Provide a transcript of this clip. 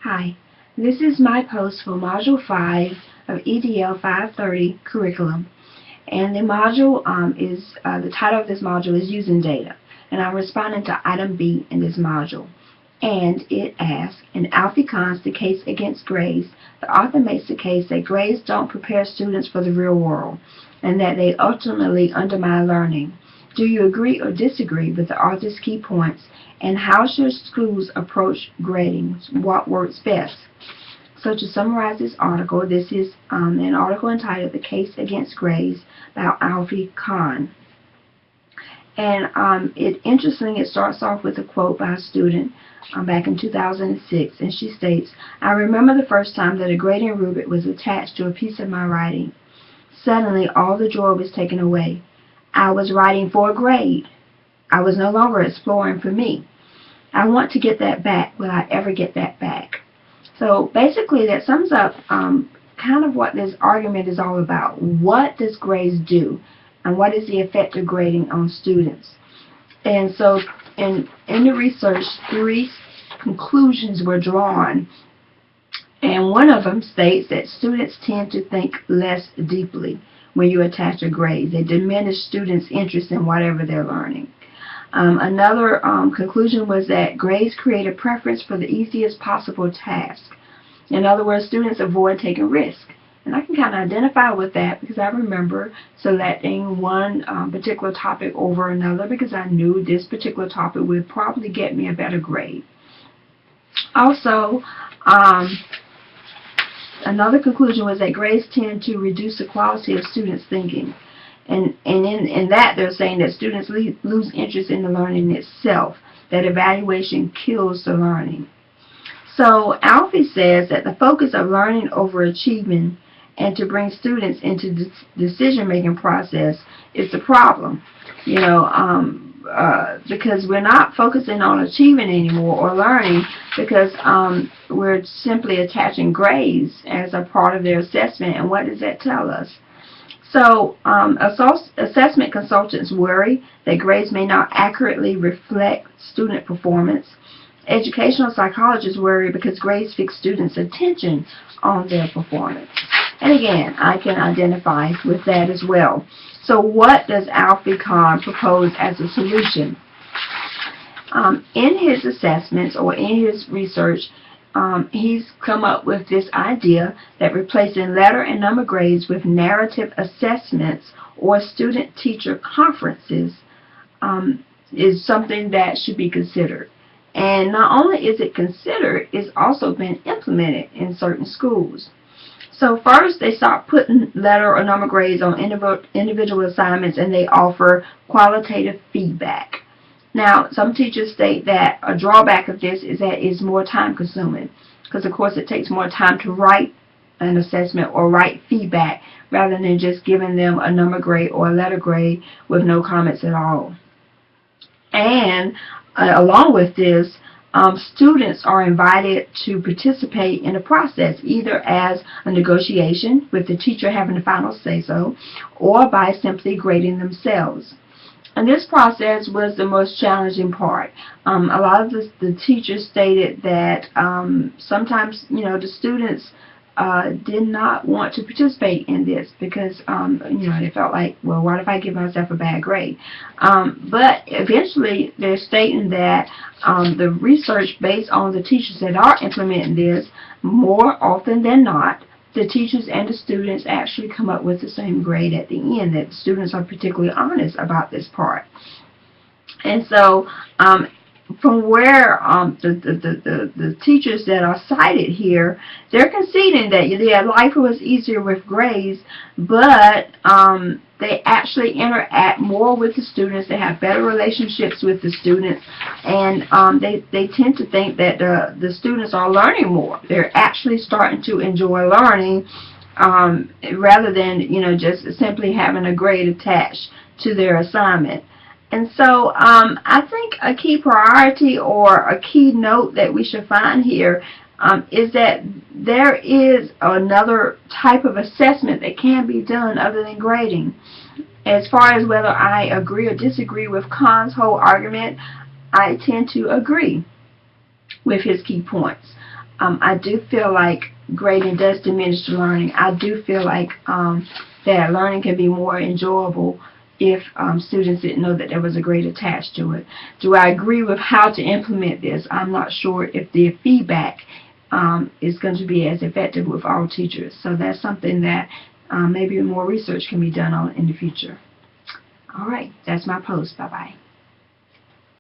Hi, this is my post for Module 5 of EDL 530 Curriculum. And the title of this module is Using Data. And I'm responding to item B in this module. And it asks, in Alfie Kahn's The Case Against Grades, the author makes the case that grades don't prepare students for the real world, and that they ultimately undermine learning. Do you agree or disagree with the author's key points, and how should schools approach grading? What works best? So to summarize this article, this is an article entitled The Case Against Grades by Alfie Kahn. And interestingly, it starts off with a quote by a student back in 2006, and she states, "I remember the first time that a grading rubric was attached to a piece of my writing. Suddenly, all the joy was taken away. I was writing for a grade. I was no longer exploring for me. I want to get that back. Will I ever get that back?" So basically, that sums up kind of what this argument is all about. What does grades do? And what is the effect of grading on students? And so in the research, 3 conclusions were drawn. And one of them states that students tend to think less deeply when you attach a grade. They diminish students' interest in whatever they're learning. Another conclusion was that grades create a preference for the easiest possible task. In other words, students avoid taking risks. And I can kind of identify with that because I remember selecting one particular topic over another because I knew this particular topic would probably get me a better grade. Also, another conclusion was that grades tend to reduce the quality of students' thinking. And in that, they're saying that students lose interest in the learning itself, that evaluation kills the learning. So Alfie says that the focus of learning over achievement and to bring students into the decision-making process is the problem. Because we're not focusing on achieving anymore or learning because we're simply attaching grades as a part of their assessment. And what does that tell us? So assessment consultants worry that grades may not accurately reflect student performance. Educational psychologists worry because grades fix students' attention on their performance. And again, I can identify with that as well. So what does Alfie Kahn propose as a solution? In his assessments or in his research, he's come up with this idea that replacing letter and number grades with narrative assessments or student-teacher conferences is something that should be considered. And not only is it considered, it's also been implemented in certain schools. So first, they start putting letter or number grades on individual assignments, and they offer qualitative feedback. Now, some teachers state that a drawback of this is that it's more time-consuming, because of course it takes more time to write an assessment or write feedback rather than just giving them a number grade or a letter grade with no comments at all. And along with this, students are invited to participate in the process either as a negotiation with the teacher having the final say-so or by simply grading themselves. And this process was the most challenging part. A lot of the teachers stated that sometimes, the students did not want to participate in this because, they felt like, well, what if I give myself a bad grade? But eventually, they're stating that the research based on the teachers that are implementing this, more often than not, the teachers and the students actually come up with the same grade at the end, that the students are particularly honest about this part. And so from where the teachers that are cited here, they're conceding that life was easier with grades, but they actually interact more with the students. They have better relationships with the students, and they tend to think that the students are learning more. They're actually starting to enjoy learning rather than just simply having a grade attached to their assignment. And so I think a key priority or a key note that we should find here is that there is another type of assessment that can be done other than grading. As far as whether I agree or disagree with Kahn's whole argument, I tend to agree with his key points. I do feel like grading does diminish the learning. I do feel like that learning can be more enjoyable if students didn't know that there was a grade attached to it. Do I agree with how to implement this? I'm not sure if the feedback is going to be as effective with all teachers. So that's something that maybe more research can be done on in the future. All right, that's my post. Bye-bye.